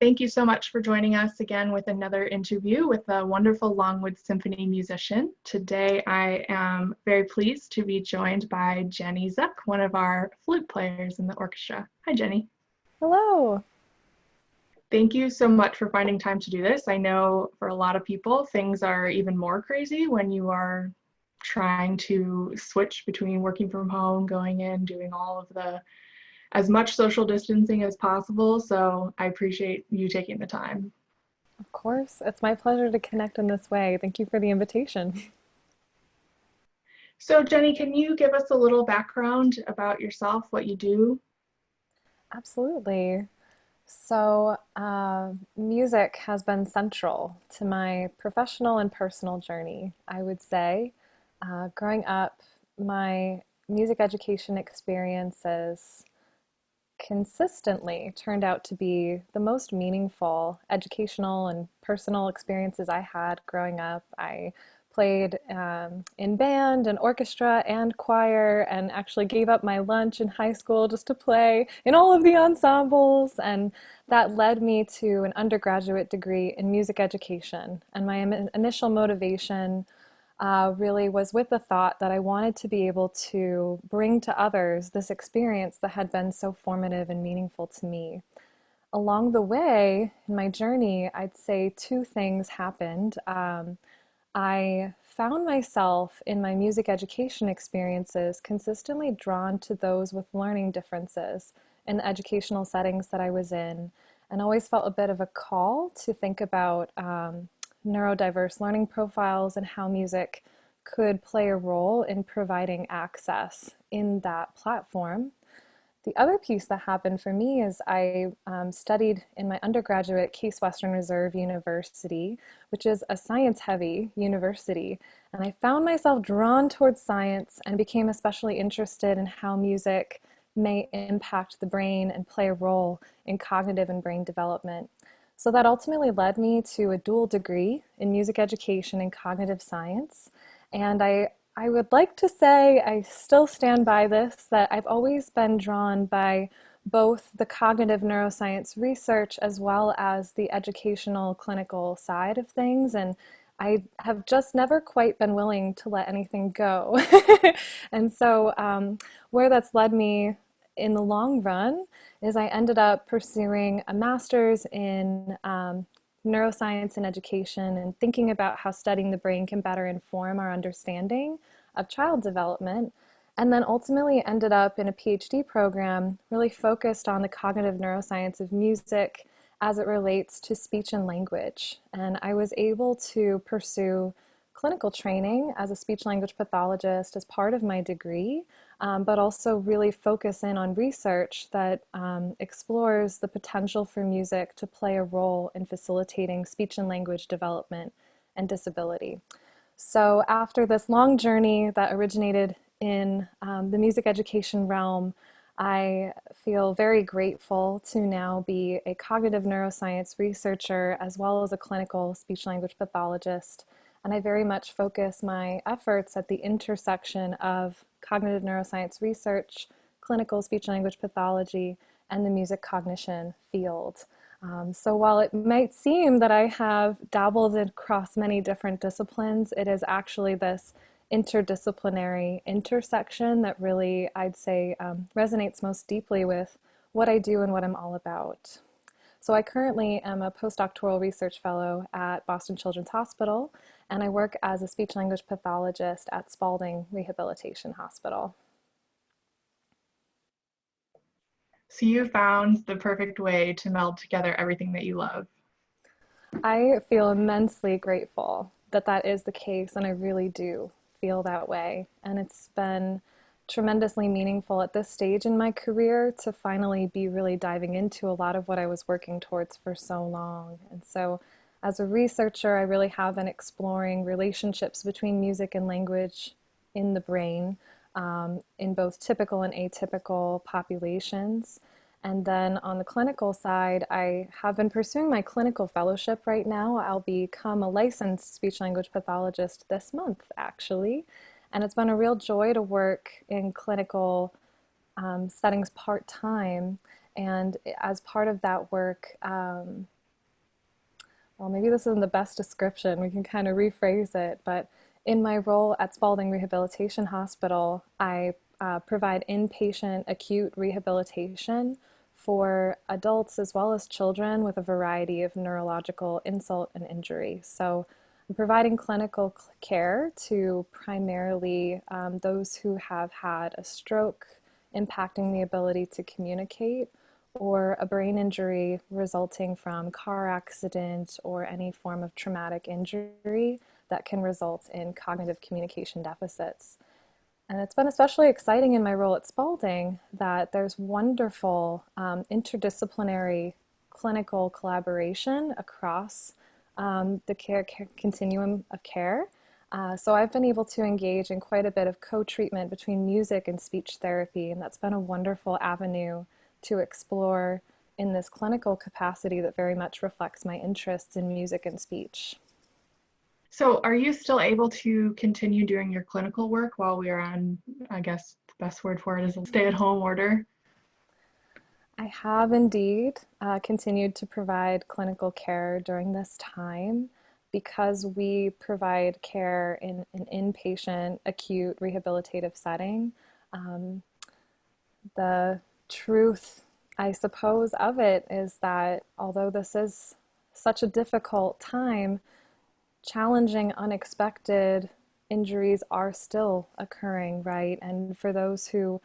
thank you so much for joining us again with another interview with a wonderful Longwood Symphony musician. Today I am very pleased to be joined by Jenny Zuck, one of our flute players in the orchestra. Hi, Jenny. Hello. Thank you so much for finding time to do this. I know for a lot of people, things are even more crazy when you are trying to switch between working from home, going in, doing all of the as much social distancing as possible. So I appreciate you taking the time. Of course, it's my pleasure to connect in this way. Thank you for the invitation. So Jenny, can you give us a little background about yourself, what you do? Absolutely. Music has been central to my professional and personal journey, I would say. Growing up, my music education experiences consistently turned out to be the most meaningful educational and personal experiences I had growing up. I played in band and orchestra and choir, and actually gave up my lunch in high school just to play in all of the ensembles. And that led me to an undergraduate degree in music education. And my initial motivation really was with the thought that I wanted to be able to bring to others this experience that had been so formative and meaningful to me. Along the way in my journey, I'd say two things happened. I found myself in my music education experiences consistently drawn to those with learning differences in the educational settings that I was in, and always felt a bit of a call to think about neurodiverse learning profiles and how music could play a role in providing access in that platform. The other piece that happened for me is I studied in my undergraduate Case Western Reserve University, which is a science-heavy university. And I found myself drawn towards science and became especially interested in how music may impact the brain and play a role in cognitive and brain development. So that ultimately led me to a dual degree in music education and cognitive science. And I would like to say, I still stand by this, that I've always been drawn by both the cognitive neuroscience research as well as the educational clinical side of things. And I have just never quite been willing to let anything go. And so where that's led me in the long run is I ended up pursuing a master's in neuroscience and education, and thinking about how studying the brain can better inform our understanding of child development. And then ultimately ended up in a PhD program really focused on the cognitive neuroscience of music as it relates to speech and language. And I was able to pursue clinical training as a speech language pathologist as part of my degree, but also really focus in on research that explores the potential for music to play a role in facilitating speech and language development and disability. So after this long journey that originated in the music education realm, I feel very grateful to now be a cognitive neuroscience researcher as well as a clinical speech language pathologist. And I very much focus my efforts at the intersection of cognitive neuroscience research, clinical speech language pathology, and the music cognition field. So while it might seem that I have dabbled across many different disciplines, it is actually this interdisciplinary intersection that really, I'd say, resonates most deeply with what I do and what I'm all about. So I currently am a postdoctoral research fellow at Boston Children's Hospital, and I work as a speech language pathologist at Spaulding Rehabilitation Hospital. So you found the perfect way to meld together everything that you love. I feel immensely grateful that that is the case, and I really do feel that way. And it's been tremendously meaningful at this stage in my career to finally be really diving into a lot of what I was working towards for so long. And so as a researcher, I really have been exploring relationships between music and language in the brain, in both typical and atypical populations. And then on the clinical side, I have been pursuing my clinical fellowship right now. I'll become a licensed speech language pathologist this month, actually. And it's been a real joy to work in clinical settings part-time And as part of that work, well, maybe this isn't the best description, we can kind of rephrase it, but in my role at Spaulding Rehabilitation Hospital, I provide inpatient acute rehabilitation for adults as well as children with a variety of neurological insult and injury. So I'm providing clinical care to primarily those who have had a stroke impacting the ability to communicate, or a brain injury resulting from car accident or any form of traumatic injury that can result in cognitive communication deficits. And it's been especially exciting in my role at Spaulding that there's wonderful interdisciplinary clinical collaboration across the care continuum of care. So I've been able to engage in quite a bit of co-treatment between music and speech therapy, and that's been a wonderful avenue to explore in this clinical capacity that very much reflects my interests in music and speech. So are you still able to continue doing your clinical work while we are on, I guess the best word for it is a stay-at-home order? I have indeed continued to provide clinical care during this time because we provide care in an inpatient acute rehabilitative setting. Um, the truth, I suppose, of it is that although this is such a difficult time, challenging, unexpected injuries are still occurring, right? And for those who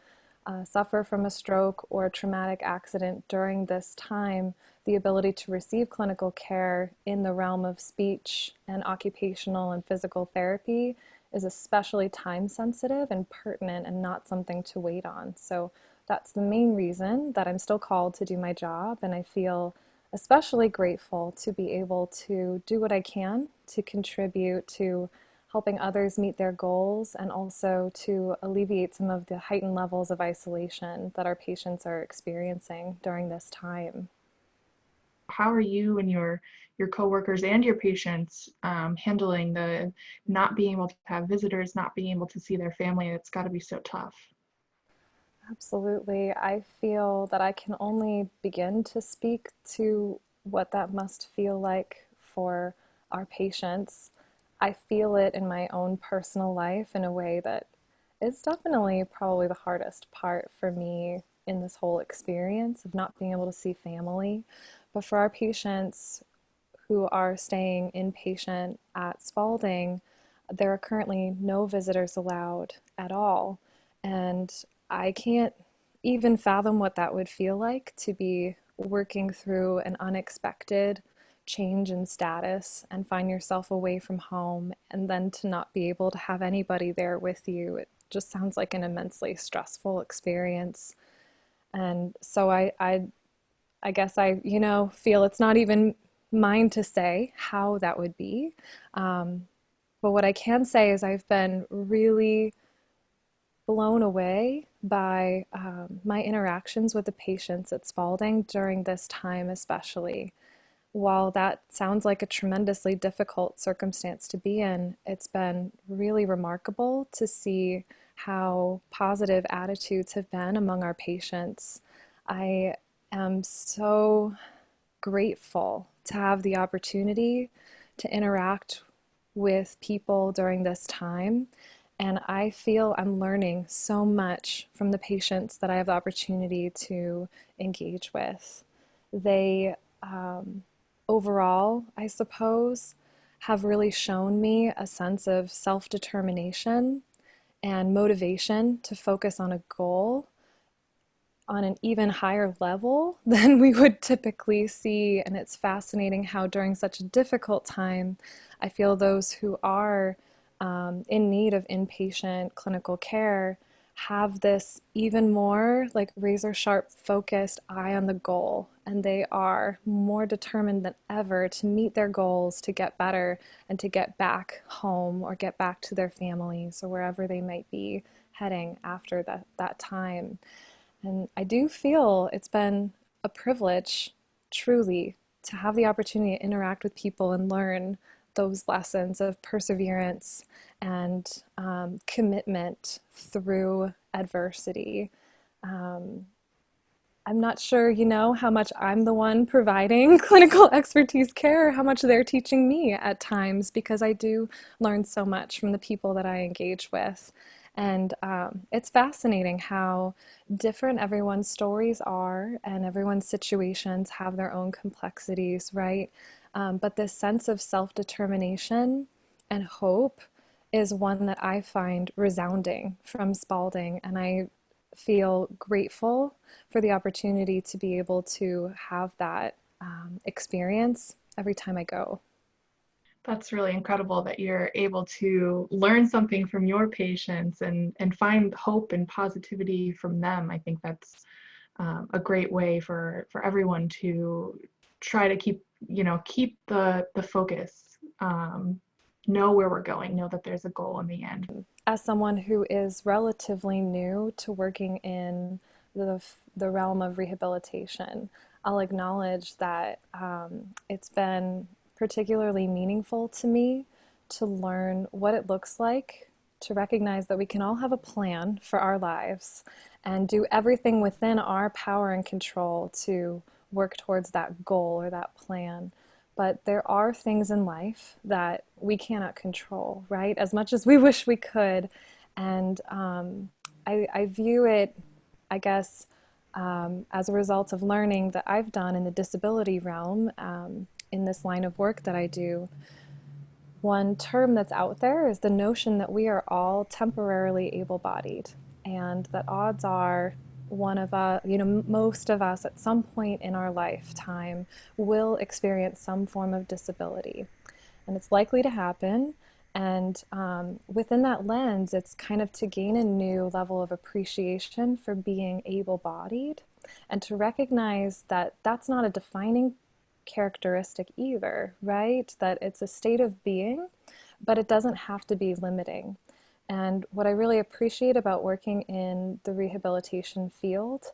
suffer from a stroke or a traumatic accident during this time, the ability to receive clinical care in the realm of speech and occupational and physical therapy is especially time sensitive and pertinent and not something to wait on. So that's the main reason that I'm still called to do my job, and I feel especially grateful to be able to do what I can to contribute to helping others meet their goals and also to alleviate some of the heightened levels of isolation that our patients are experiencing during this time. How are you and your coworkers and your patients handling the not being able to have visitors, not being able to see their family? It's got to be so tough. Absolutely. I feel that I can only begin to speak to what that must feel like for our patients. I feel it in my own personal life in a way that is definitely probably the hardest part for me in this whole experience of not being able to see family. But for our patients who are staying inpatient at Spaulding, there are currently no visitors allowed at all. And I can't even fathom what that would feel like to be working through an unexpected change in status and find yourself away from home and then to not be able to have anybody there with you. It just sounds like an immensely stressful experience. And so I guess feel it's not even mine to say how that would be. But what I can say is I've been really blown away by my interactions with the patients at Spaulding during this time, especially. While that sounds like a tremendously difficult circumstance to be in, it's been really remarkable to see how positive attitudes have been among our patients. I am so grateful to have the opportunity to interact with people during this time. And I feel I'm learning so much from the patients that I have the opportunity to engage with. They, overall, I suppose, have really shown me a sense of self-determination and motivation to focus on a goal on an even higher level than we would typically see. And it's fascinating how during such a difficult time, I feel those who are in need of inpatient clinical care have this even more like razor sharp focused eye on the goal, and they are more determined than ever to meet their goals, to get better and to get back home or get back to their families or wherever they might be heading after that time. And I do feel it's been a privilege, truly, to have the opportunity to interact with people and learn those lessons of perseverance and commitment through adversity. I'm not sure, how much I'm the one providing clinical expertise care, or how much they're teaching me at times, because I do learn so much from the people that I engage with. And it's fascinating how different everyone's stories are, and everyone's situations have their own complexities, right? But this sense of self-determination and hope is one that I find resounding from Spaulding, and I feel grateful for the opportunity to be able to have that experience every time I go. That's really incredible that you're able to learn something from your patients and find hope and positivity from them. I think that's a great way for everyone to try to keep the focus, know where we're going, know that there's a goal in the end. As someone who is relatively new to working in the realm of rehabilitation, I'll acknowledge that it's been particularly meaningful to me to learn what it looks like to recognize that we can all have a plan for our lives and do everything within our power and control to work towards that goal or that plan. But there are things in life that we cannot control, right? As much as we wish we could. And I view it, I guess, as a result of learning that I've done in the disability realm, in this line of work that I do. One term that's out there is the notion that we are all temporarily able-bodied, and that odds are one of us, most of us at some point in our lifetime will experience some form of disability. And it's likely to happen. And within that lens, it's kind of to gain a new level of appreciation for being able-bodied, and to recognize that that's not a defining characteristic either, right? That it's a state of being, but it doesn't have to be limiting. And what I really appreciate about working in the rehabilitation field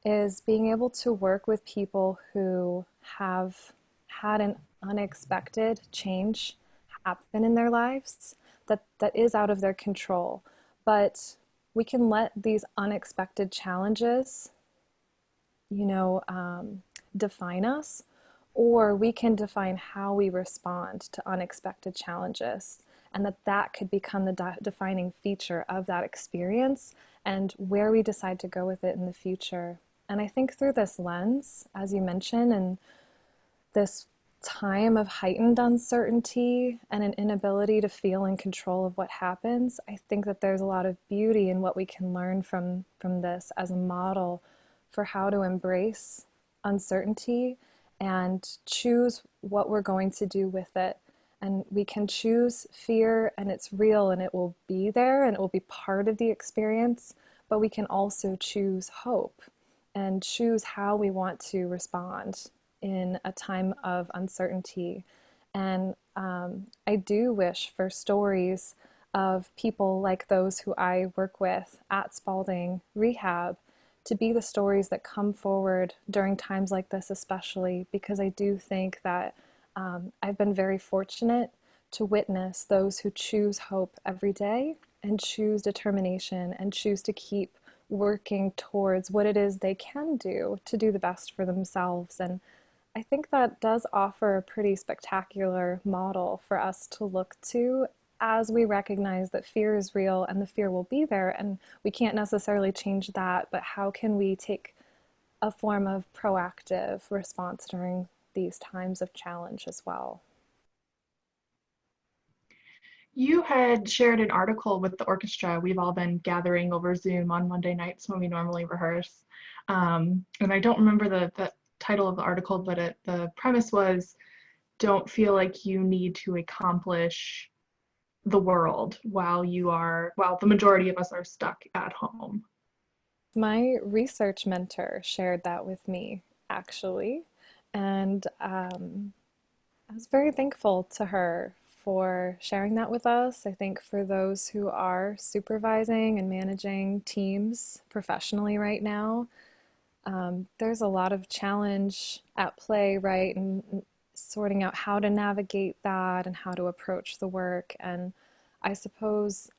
is being able to work with people who have had an unexpected change happen in their lives that is out of their control. But we can let these unexpected challenges, define us, or we can define how we respond to unexpected challenges, and that could become the defining feature of that experience and where we decide to go with it in the future. And I think through this lens, as you mentioned, and this time of heightened uncertainty and an inability to feel in control of what happens, I think that there's a lot of beauty in what we can learn from this as a model for how to embrace uncertainty and choose what we're going to do with it. And we can choose fear, and it's real, and it will be there, and it will be part of the experience, but we can also choose hope and choose how we want to respond in a time of uncertainty. And I do wish for stories of people like those who I work with at Spaulding Rehab to be the stories that come forward during times like this, especially because I do think that I've been very fortunate to witness those who choose hope every day and choose determination and choose to keep working towards what it is they can do to do the best for themselves. And I think that does offer a pretty spectacular model for us to look to as we recognize that fear is real and the fear will be there, and we can't necessarily change that, but how can we take a form of proactive response during these times of challenge as well? You had shared an article with the orchestra. We've all been gathering over Zoom on Monday nights when we normally rehearse. And I don't remember the title of the article, but the premise was, don't feel like you need to accomplish the world while the majority of us are stuck at home. My research mentor shared that with me, actually, and I was very thankful to her for sharing that with us. I think for those who are supervising and managing teams professionally right now, there's a lot of challenge at play, right? And sorting out how to navigate that and how to approach the work. And I suppose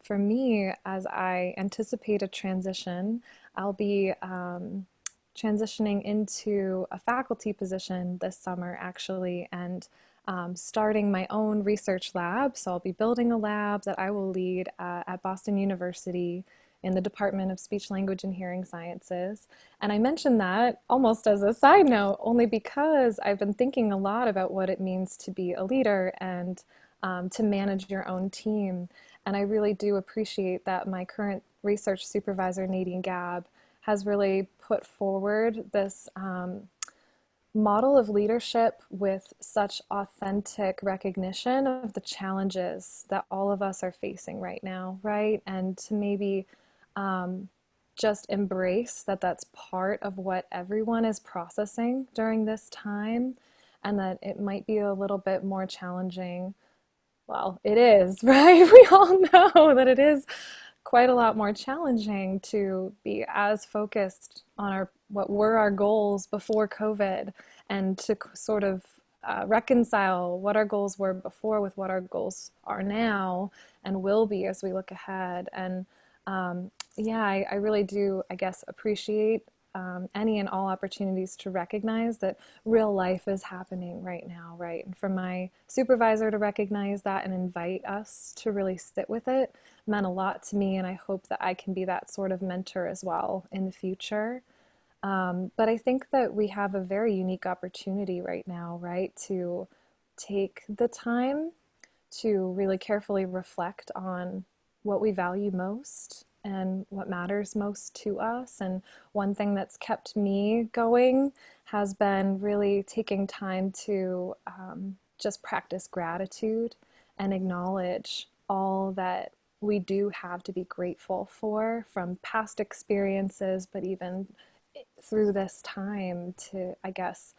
for me, as I anticipate a transition, I'll be transitioning into a faculty position this summer, actually, and starting my own research lab. So I'll be building a lab that I will lead at Boston University in the Department of Speech, Language, and Hearing Sciences. And I mention that almost as a side note, only because I've been thinking a lot about what it means to be a leader and to manage your own team. And I really do appreciate that my current research supervisor, Nadine Gabb, has really put forward this model of leadership with such authentic recognition of the challenges that all of us are facing right now, right? And to maybe just embrace that that's part of what everyone is processing during this time, and that it might be a little bit more challenging. Well, it is, right? We all know that it is quite a lot more challenging to be as focused on our what were our goals before COVID, and to sort of reconcile what our goals were before with what our goals are now and will be as we look ahead. And yeah, I really do, I guess, appreciate any and all opportunities to recognize that real life is happening right now, right? And for my supervisor to recognize that and invite us to really sit with it meant a lot to me, and I hope that I can be that sort of mentor as well in the future. But I think that we have a very unique opportunity right now, right, to take the time to really carefully reflect on what we value most and what matters most to us. And one thing that's kept me going has been really taking time to just practice gratitude and acknowledge all that we do have to be grateful for from past experiences, but even through this time to, I guess,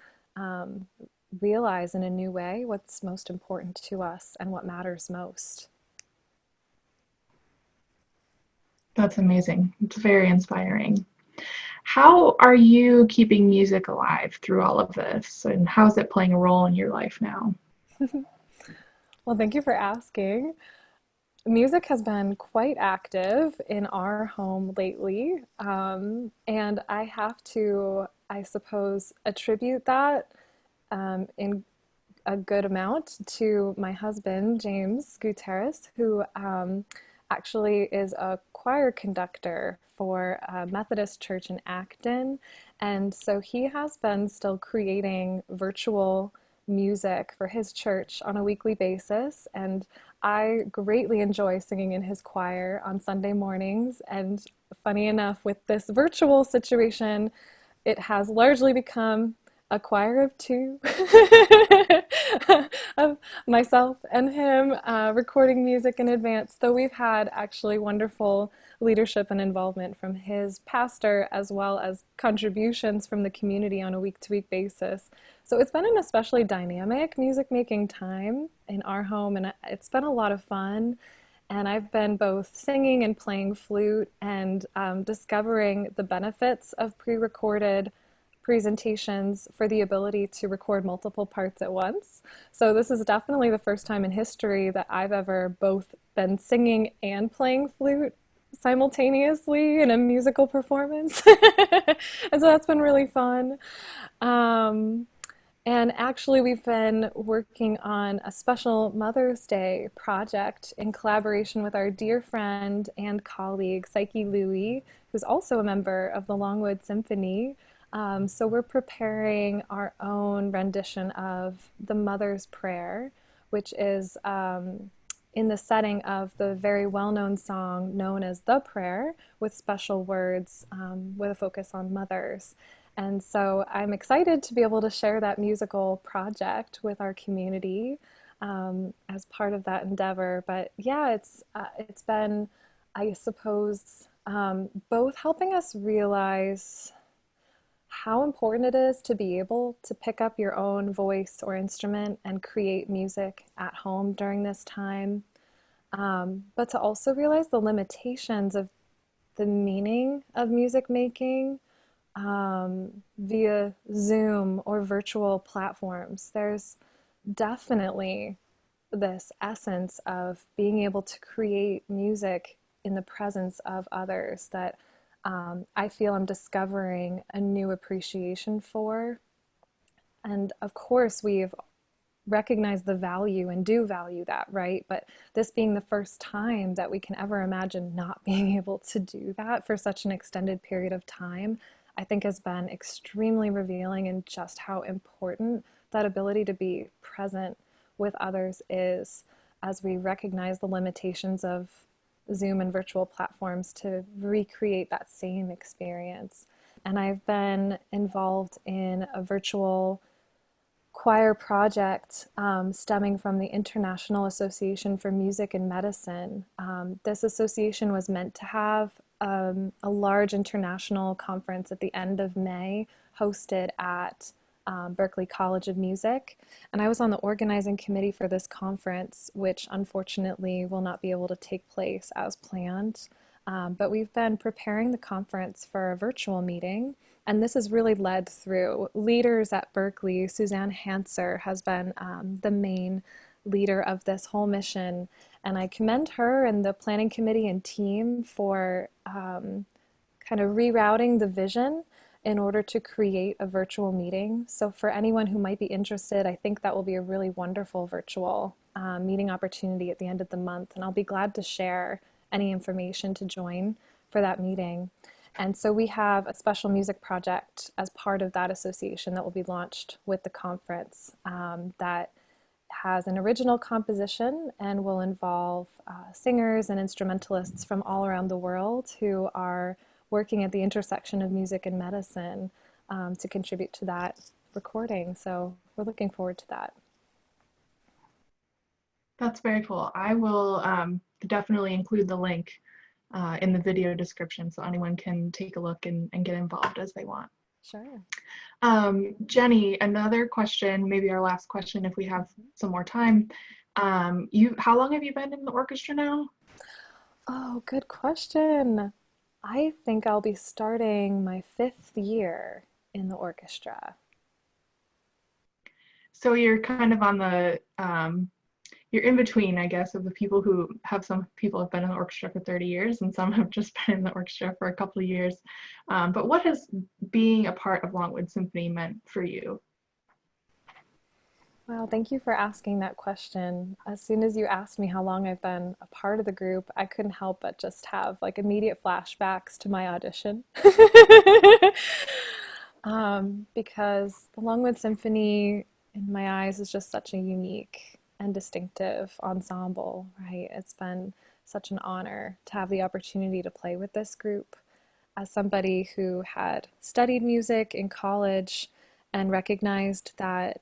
realize in a new way what's most important to us and what matters most. That's amazing. It's very inspiring. How are you keeping music alive through all of this? And how is it playing a role in your life now? Well, thank you for asking. Music has been quite active in our home lately, and I have to, I suppose, attribute that in a good amount to my husband, James Guitterez, who actually is a choir conductor for a Methodist church in Acton. And so he has been still creating virtual music for his church on a weekly basis. And I greatly enjoy singing in his choir on Sunday mornings. And funny enough, with this virtual situation, it has largely become a choir of two of myself and him recording music in advance, though we've had actually wonderful leadership and involvement from his pastor, as well as contributions from the community on a week-to-week basis. So it's been an especially dynamic music making time in our home, and it's been a lot of fun. And I've been both singing and playing flute, and discovering the benefits of pre-recorded presentations for the ability to record multiple parts at once. So this is definitely the first time in history that I've ever both been singing and playing flute simultaneously in a musical performance. And so that's been really fun. And actually, we've been working on a special Mother's Day project in collaboration with our dear friend and colleague, Psyche Loui, who's also a member of the Longwood Symphony. So we're preparing our own rendition of the Mother's Prayer, which is in the setting of the very well-known song known as The Prayer, with special words with a focus on mothers. And so I'm excited to be able to share that musical project with our community as part of that endeavor. But yeah, it's been, I suppose, both helping us realize how important it is to be able to pick up your own voice or instrument and create music at home during this time, but to also realize the limitations of the meaning of music making via Zoom or virtual platforms. There's definitely this essence of being able to create music in the presence of others that I feel I'm discovering a new appreciation for. And of course, we've recognized the value and do value that, right? But this being the first time that we can ever imagine not being able to do that for such an extended period of time, I think has been extremely revealing in just how important that ability to be present with others is, as we recognize the limitations of Zoom and virtual platforms to recreate that same experience. And I've been involved in a virtual choir project stemming from the International Association for Music and Medicine. This association was meant to have a large international conference at the end of May, hosted at Berklee College of Music. And I was on the organizing committee for this conference, which unfortunately will not be able to take place as planned. But we've been preparing the conference for a virtual meeting, and this is really led through leaders at Berklee. Suzanne Hanser has been the main leader of this whole mission, and I commend her and the planning committee and team for kind of rerouting the vision in order to create a virtual meeting. So for anyone who might be interested, I think that will be a really wonderful virtual meeting opportunity at the end of the month, and I'll be glad to share any information to join for that meeting. And so we have a special music project as part of that association that will be launched with the conference that has an original composition and will involve singers and instrumentalists from all around the world who are working at the intersection of music and medicine to contribute to that recording. So we're looking forward to that. That's very cool. I will definitely include the link in the video description so anyone can take a look and get involved as they want. Sure. Jenny, another question, maybe our last question if we have some more time. How long have you been in the orchestra now? Oh, good question. I think I'll be starting my 5th year in the orchestra. So you're kind of on the you're in between, I guess, of the people who have, some people have been in the orchestra for 30 years and some have just been in the orchestra for a couple of years. But what has being a part of Longwood Symphony meant for you? Well, thank you for asking that question. As soon as you asked me how long I've been a part of the group, I couldn't help but just have like immediate flashbacks to my audition. Because the Longwood Symphony, in my eyes, is just such a unique and distinctive ensemble, right? It's been such an honor to have the opportunity to play with this group. As somebody who had studied music in college and recognized that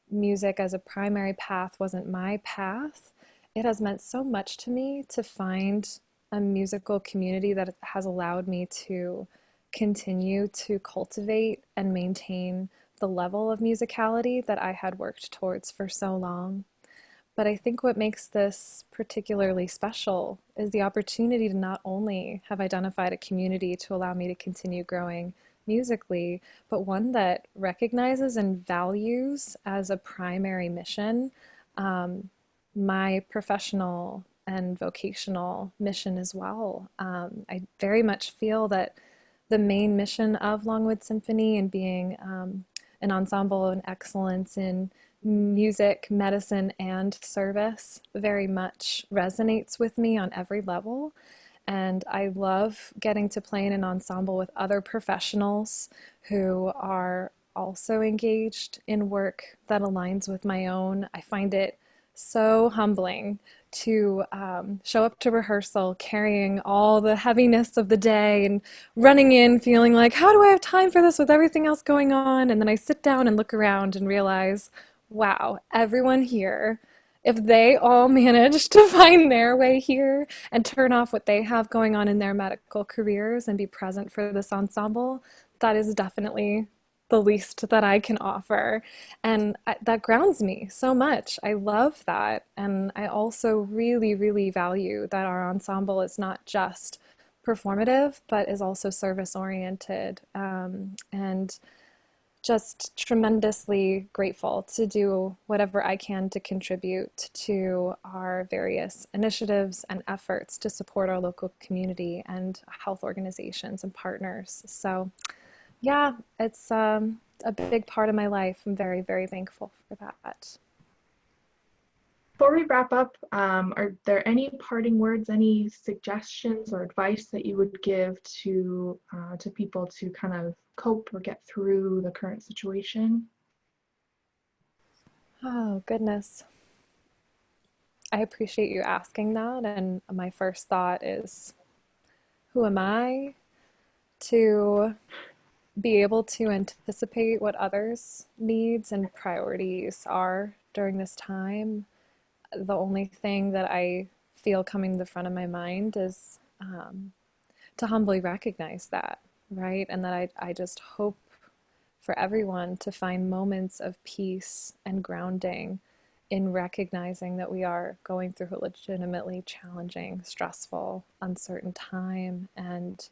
music as a primary path wasn't my path, it has meant so much to me to find a musical community that has allowed me to continue to cultivate and maintain the level of musicality that I had worked towards for so long. But I think what makes this particularly special is the opportunity to not only have identified a community to allow me to continue growing musically, but one that recognizes and values as a primary mission my professional and vocational mission as well. I very much feel that the main mission of Longwood Symphony and being an ensemble of excellence in music, medicine, and service very much resonates with me on every level. And I love getting to play in an ensemble with other professionals who are also engaged in work that aligns with my own. I find it so humbling to show up to rehearsal carrying all the heaviness of the day and running in feeling like, how do I have time for this with everything else going on? And then I sit down and look around and realize, wow, everyone here, if they all managed to find their way here and turn off what they have going on in their medical careers and be present for this ensemble, that is definitely the least that I can offer. And that grounds me so much. I love that. And I also really, really value that our ensemble is not just performative, but is also service oriented. And just tremendously grateful to do whatever I can to contribute to our various initiatives and efforts to support our local community and health organizations and partners. So yeah, it's a big part of my life. I'm very, very thankful for that. Before we wrap up, are there any parting words, any suggestions or advice that you would give to people to kind of cope or get through the current situation? Oh, goodness. I appreciate you asking that. And my first thought is, who am I to be able to anticipate what others' needs and priorities are during this time? The only thing that I feel coming to the front of my mind is to humbly recognize that, right? And that I just hope for everyone to find moments of peace and grounding in recognizing that we are going through a legitimately challenging, stressful, uncertain time. And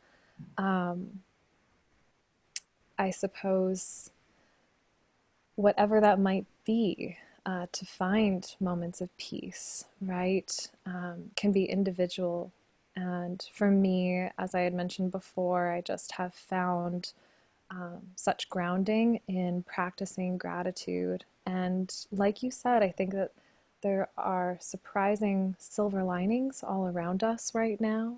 I suppose whatever that might be, to find moments of peace, right, can be individual. And for me, as I had mentioned before, I just have found such grounding in practicing gratitude. And like you said, I think that there are surprising silver linings all around us right now.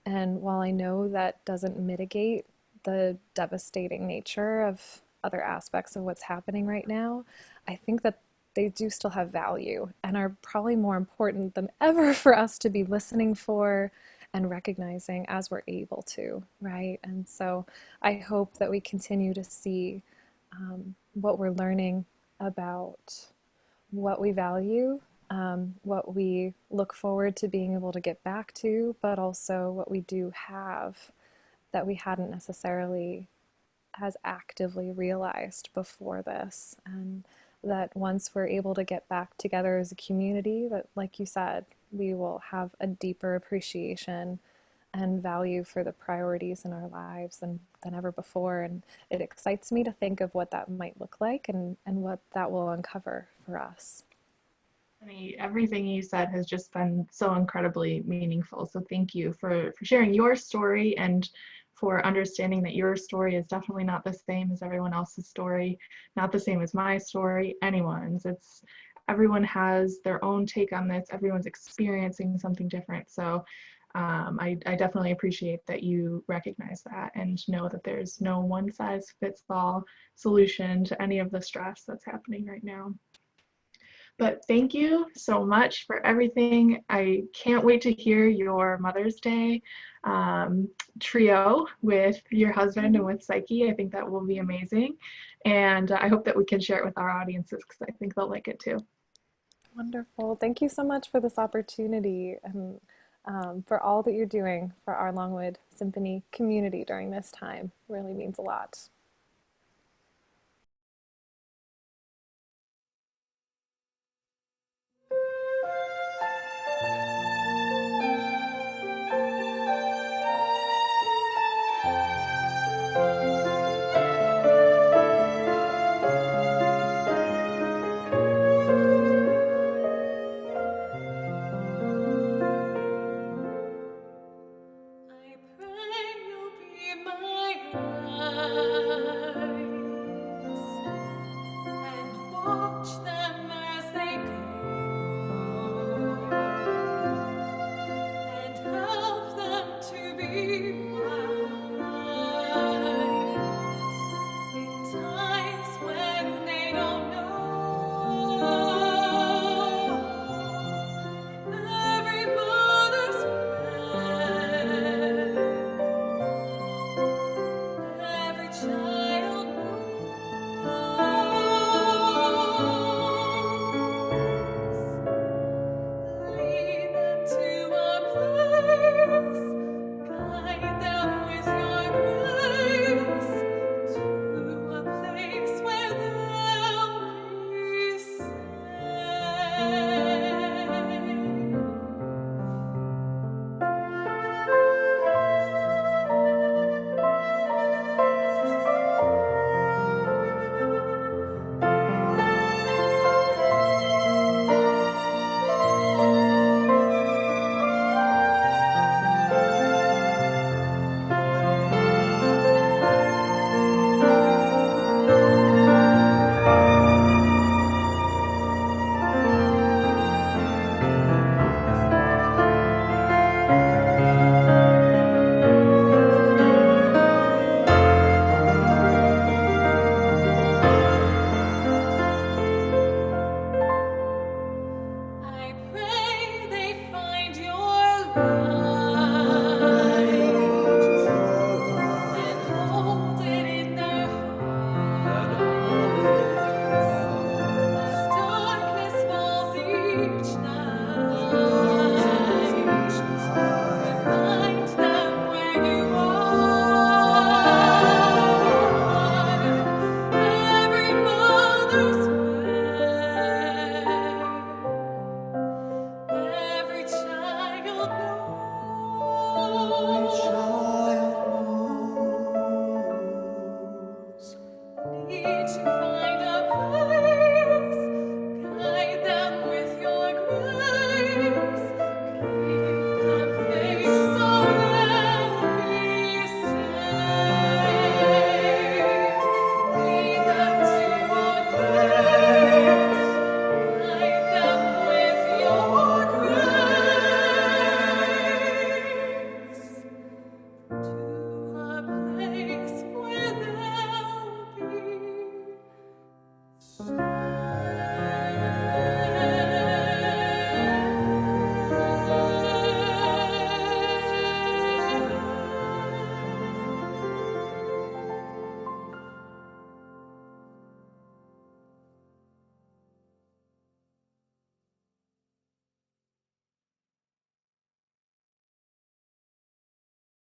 And while I know that doesn't mitigate the devastating nature of other aspects of what's happening right now, I think that they do still have value and are probably more important than ever for us to be listening for and recognizing as we're able to, right? And so I hope that we continue to see what we're learning about what we value, what we look forward to being able to get back to, but also what we do have that we hadn't necessarily has actively realized before this. And that once we're able to get back together as a community, that, like you said, we will have a deeper appreciation and value for the priorities in our lives than ever before. And it excites me to think of what that might look like and what that will uncover for us. Everything you said has just been so incredibly meaningful. So thank you for sharing your story and for understanding that your story is definitely not the same as everyone else's story, not the same as my story, anyone's. It's everyone has their own take on this. Everyone's experiencing something different. So I definitely appreciate that you recognize that and know that there's no one size fits all solution to any of the stress that's happening right now. But thank you so much for everything. I can't wait to hear your Mother's Day trio with your husband and with Psyche. I think that will be amazing. And I hope that we can share it with our audiences because I think they'll like it too. Wonderful. Thank you so much for this opportunity and for all that you're doing for our Longwood Symphony community during this time. It really means a lot.